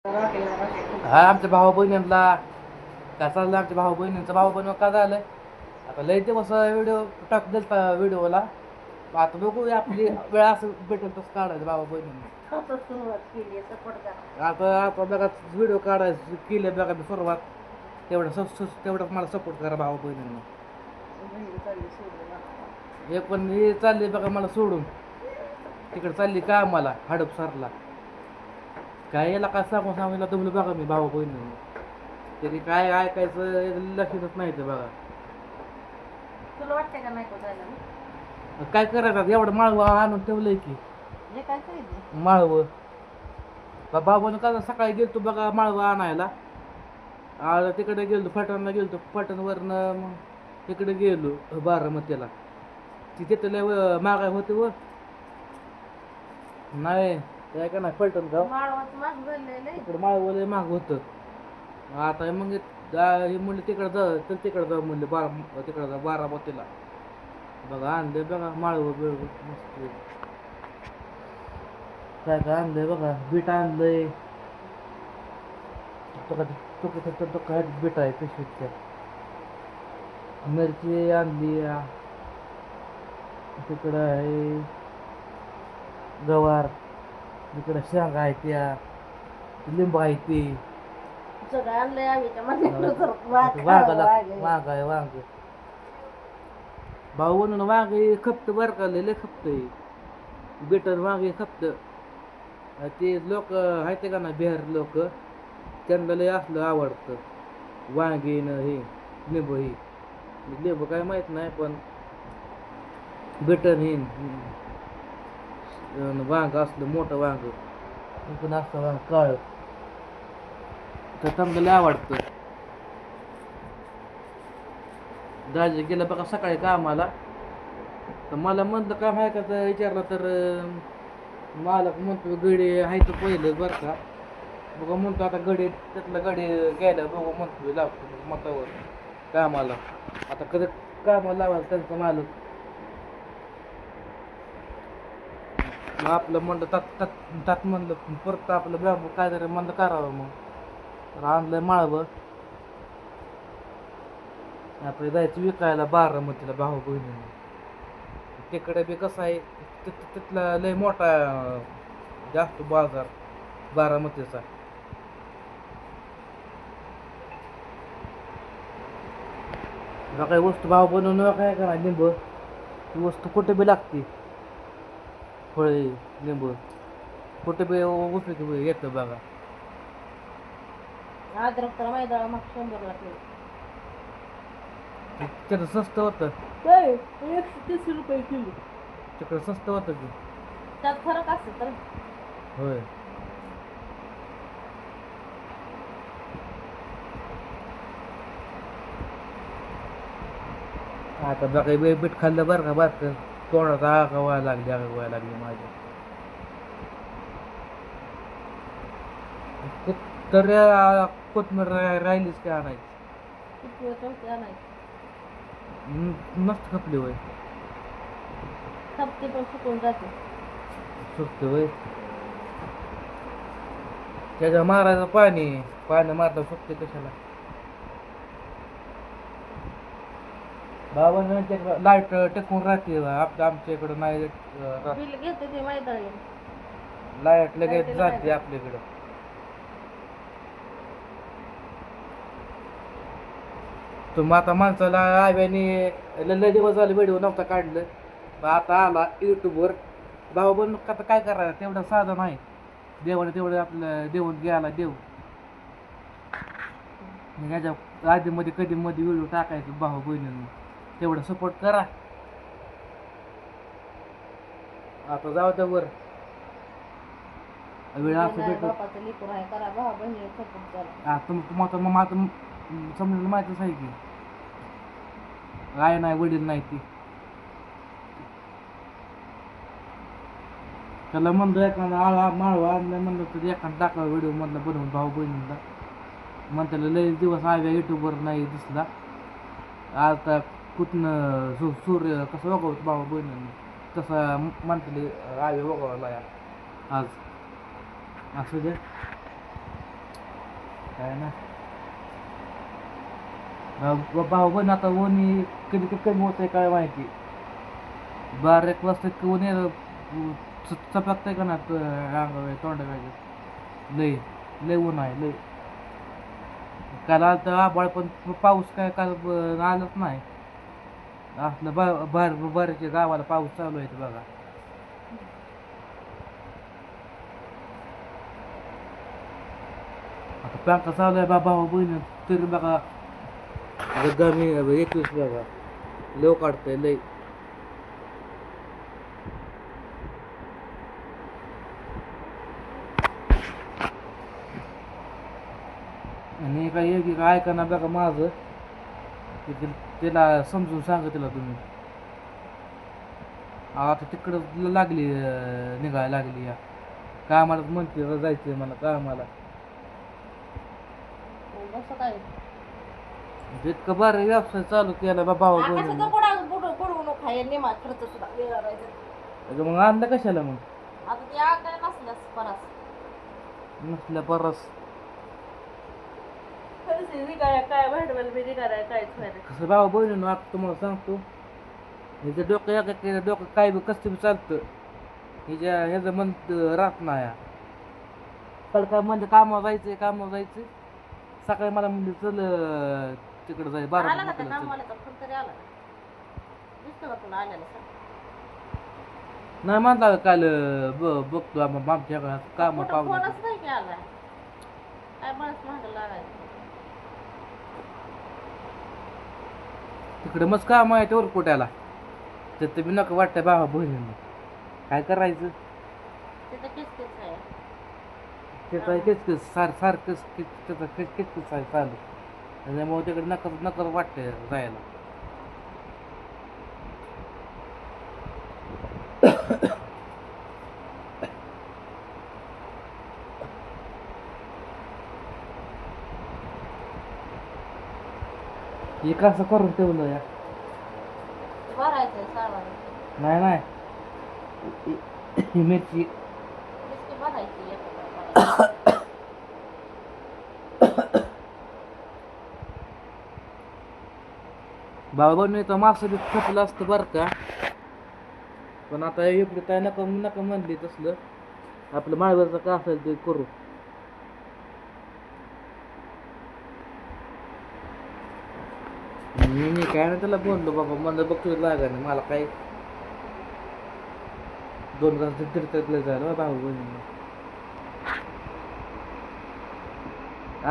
हा आमच्या भाऊ बहिणींना काय चाललं आमच्या भाऊ बहिणींचा भाऊ बहिणी का झालं आता लय दिवस व्हिडिओ टाक दिलता व्हिडिओला आता बघू आपली वेळ असं भेटेल तसं काढायचं भाऊ बहिणींना आता आता बघा व्हिडिओ काढायचं केले बघा मी सुरुवात तेवढं मला सपोर्ट करा भाऊ बहिणींना एक पण हे चालली बघा मला सोडून तिकडे चालली का मला हडपसरला काय याला काय सांगून सांगितलं तुम्ही बघा मी भाऊ बहिणींना तरी काय ऐकायचं लक्षातच नाही ते बघा तुला वाटतंय का नाही जायला काय करायचं एवढं माळवं आणून ठेवलंय की जे काय करायचं माळवं बाबानं का सकाळी गेलतो बघा माळवं आणायला तिकडे गेलो फटणला गेलतो फटणवरनं मग तिकडे गेलो बारामतीला तिथे लय मागाय होते व नाही काय का नाही फलटण गाव माळवाचं माग झालेलं आहे. तिकडे माळवं लय महाग होतं आता मग हे म्हणलं तिकडं जा तर तिकडं जाऊ म्हणले तिकडं जा बारामतीला बघा आणलंय बघा माळवं बिळवं मस्त काय काय आणलंय बघा बीट आणलंय तो काय बीट आहे पिशवीच्या मिरची आणली तिकडं आहे गवार तिकडं शेंगा आहे त्या लिंबू आहे ती सगळं आणलंय आम्ही त्या वांग आहे वांग भाऊ म्हणून वांग खपत बरं का लय खपत बेटर वांग खपत ते लोक आहेत का ना बिहार लोक त्यांना लय असलं आवडतं वांगी न हे लिंबू ही लिंबू काय माहित नाही पण बेटर हे वांग असलं मोठं वांग पण असतं वांग काळ तर त्यांना लय आवडतं दाजी गेलं बघा सकाळी कामाला तर मला म्हणलं काम आहे का तर विचारलं तर मालक म्हणतो गडी आहे तर पहिलं बरं का बघा म्हणतो आता गडी त्यातलं गडी घ्यायला बघू म्हणतो लावतो मतावर कामाला आता कधी कामाला लावायला त्यांचा मालक मग आपलं म्हणलं तात म्हणलं परत आपलं बाबू काय तरी म्हणलं करावं मग तर आणलं माळवं आपलं जायचं विकायला बारामतीला भाऊ बहिणीने तिकडे बी कसं आहे तिथला लय मोठा जास्त बाजार बारामतीचा काही वस्तू भाव बनवून काय करा लिंब ती वस्तू कुठे बी लागते फळे लिंब कुठे बी उचल की येतं बघा अद्रक तर मैदा मग 100 लागले त्याचं स्वस्त होतं 130 रुपये किलो तिकडं स्वस्त होतं की त्यात फरक असतं तर होय आता बघा बीट खाल्लं बरं का बरं तोंडाचा आगा व्हायला लागली माझ्या तर कोथमीर राहिलीच काय आणायची किती होतं आणायचं मस्त खपली होय खपते पण सुकून जाते सुकते होय त्याच्या मारायचं पाणी मारलं सुकते कशाला बाबा लाईट टेकून राहते आमच्या इकडं नाही बिल घेते ते मैदानी लाईट लगेच जाते आपल्याकडं तुम्ही आता माणसाला आव्याने लय दिवस झाले व्हिडिओ नव्हता काढलं पण आता आला यूट्यूबवर भाऊ बनून आता काय करायचं तेवढं साधन आहे देवाने तेवढं आपलं देऊन घ्यायला देऊ ह्याच्या आधीमध्ये कधी मध्ये व्हिडिओ टाकायचं भाऊ बहिणींनी तेवढं सपोर्ट करा आता जाऊ त्या वर वेळ असं भेटू तुम्हाला मग आता समजायला माहितीच आहे की काय नाही वडील नाही ती त्याला म्हणतो एखादा माळवा आणलं म्हणलं तर एखादा टाका व्हिडिओ मधला बनवून भाऊ बहिणींना म्हणताना लय दिवस आव्या युट्यूबवर नाही दिसला आता कुठनं सूर्य कसं वगवतो भाऊ बहिणींनी तसं म्हणतले आव्या वगवला आज असू दे काय ना भाऊ पण आता ऊन कधी कधी कमी होतंय काय माहिती. 12-1 वाजता इतकं ऊन चपाकतंय का ना अंगावर तोंडावर लय लय ऊन आहे लय. काल आलतं आभाळ पण पाऊस काय काल आलंच नाही. असलं बऱ्याचशा गावाला पाऊस चालू आहे बघा. आता पॅका चालू आहे भाऊ बहिणी तरी बघा गमी 21 बघा लव काढतंय लय. आणि काय एक ऐका ना बघा माझं त्याला समजून सांगा तिला तुम्ही. आता तिकडं लागली निघायला लागली या कामाला म्हणते जायचंय मला कामाला. कसं काय इतकं बरं व्यवसाय चालू केला भाऊ आकाशाचं बहिणी. बुडवू नको आहे निमा खर्च सुद्धा वेगळा राहायचा. मग आणलं कशाला मग आता ते आकडे नसल्यास परास नसल्या परस काय भांडवल बी निघालाय काहीच फायदा. कसं भाऊ बहिणी आता तुम्हाला सांगतो हिचं डोकं एका डोकं काय बी कसं बी चालतं. ह्याचं मन राहत नाही. काल काय म्हणजे कामावर जायचंय सकाळी मला म्हणजे चल तिकडं जाय आला का त्या बारा कामवाल्याचा फोन तरी आला दिसतो का तुला आलेला सांग. नाही म्हणता काल बघतो आमच्या काम कुठं पावलं फोनच नाही की आलाय काय बरंच महाग लागायचं. तिकडे मस्त काम आहे तेवढं कुठ्याला तर ते बी नको वाटतंय भावा बहिणींना काय करायचं. तिथं किसकिस आहे त्याचा किचकिच सारखंच त्याचा किचकिच आहे चालू त्याच्यामुळे तिकडे नकर वाटतंय जायला. हे कसं करून ठेवलं या भरायचंय सामान नाही ही मिरची किसकी भरायची एखादा बाबांनी तर मासं बी खपलं असतं बरं का. पण आता एवढी काय नका म्हणली तसलं आपलं माळवरचं का असेल ते करू. मी काय ना त्याला बोललो बाबा मला बघतो लागा नाही मला काय 2 तास तिरतलं झालं भाऊ बहिणी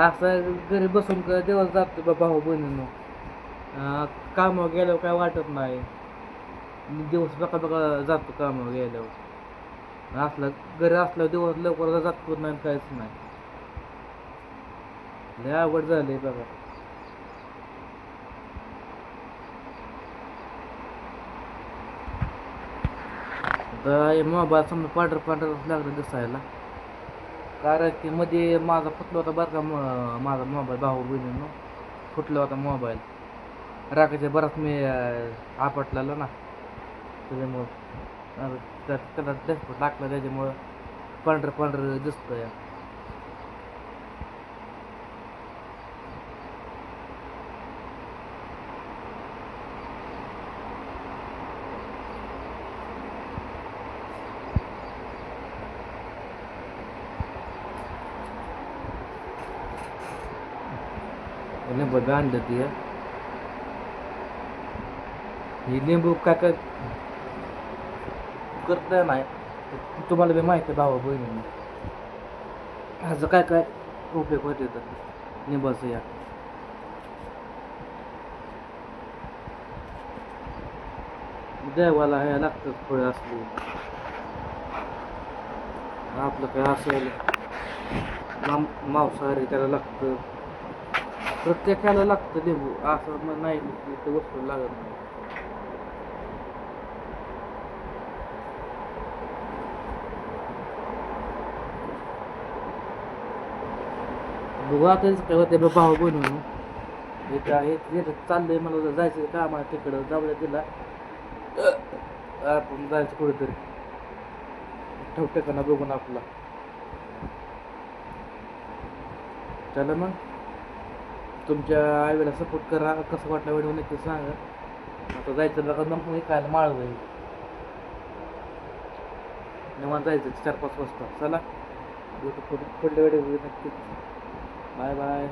असं घरी बसून दिवस जातो भाऊ बहिणीनं. कामावर गेल्यावर काय वाटत नाही दिवस बघा जातो कामावर गेल्यावर. असलं घरी असल्यावर दिवस लवकर जात नाही काहीच नाही लय अवघड झालंय बघा. मोबाईल समजा पांढर लागलं दिसायला कारण की मध्ये माझा फुटला होता बरं का. माझा मोबाईल भाऊ बहिणीनं फुटला होता मोबाईल राखायच्या बराच मी आपटलेला ना त्याच्यामुळं त्याला डेस्पॉट टाकला त्याच्यामुळं पांढरं दिसतं या. लिंबू बी आणलं ती ही लिंबू काय करत नाही तुम्हाला बी माहिती आहे भावा बहिणींनी ह्याचं काय उपयोग होते तर लिंबाचं या. देवाला हे लागतं फळं असली आपलं काय असेल मांसाहारी त्याला लागतं प्रत्येकाला लागतं लिंबू असं नाही की वस्तू लागत नाही. बघू आता काय होते भाऊ बनवून हे चाललंय मला जायचं काम आहे तिकडं जाऊया तिला आपण जायचं कुठेतरी ठेवते का ना बघून आपला चला मग तुमच्या आईला सपोर्ट करा. कसं वाटलं व्हिडिओ नक्की सांगा. आता जायचं बघा मग विकायला माळव आहे. निवांत जायचं 4-5 वाजता. चला भेटू पुढल्या व्हिडिओ नक्कीच. Bye bye.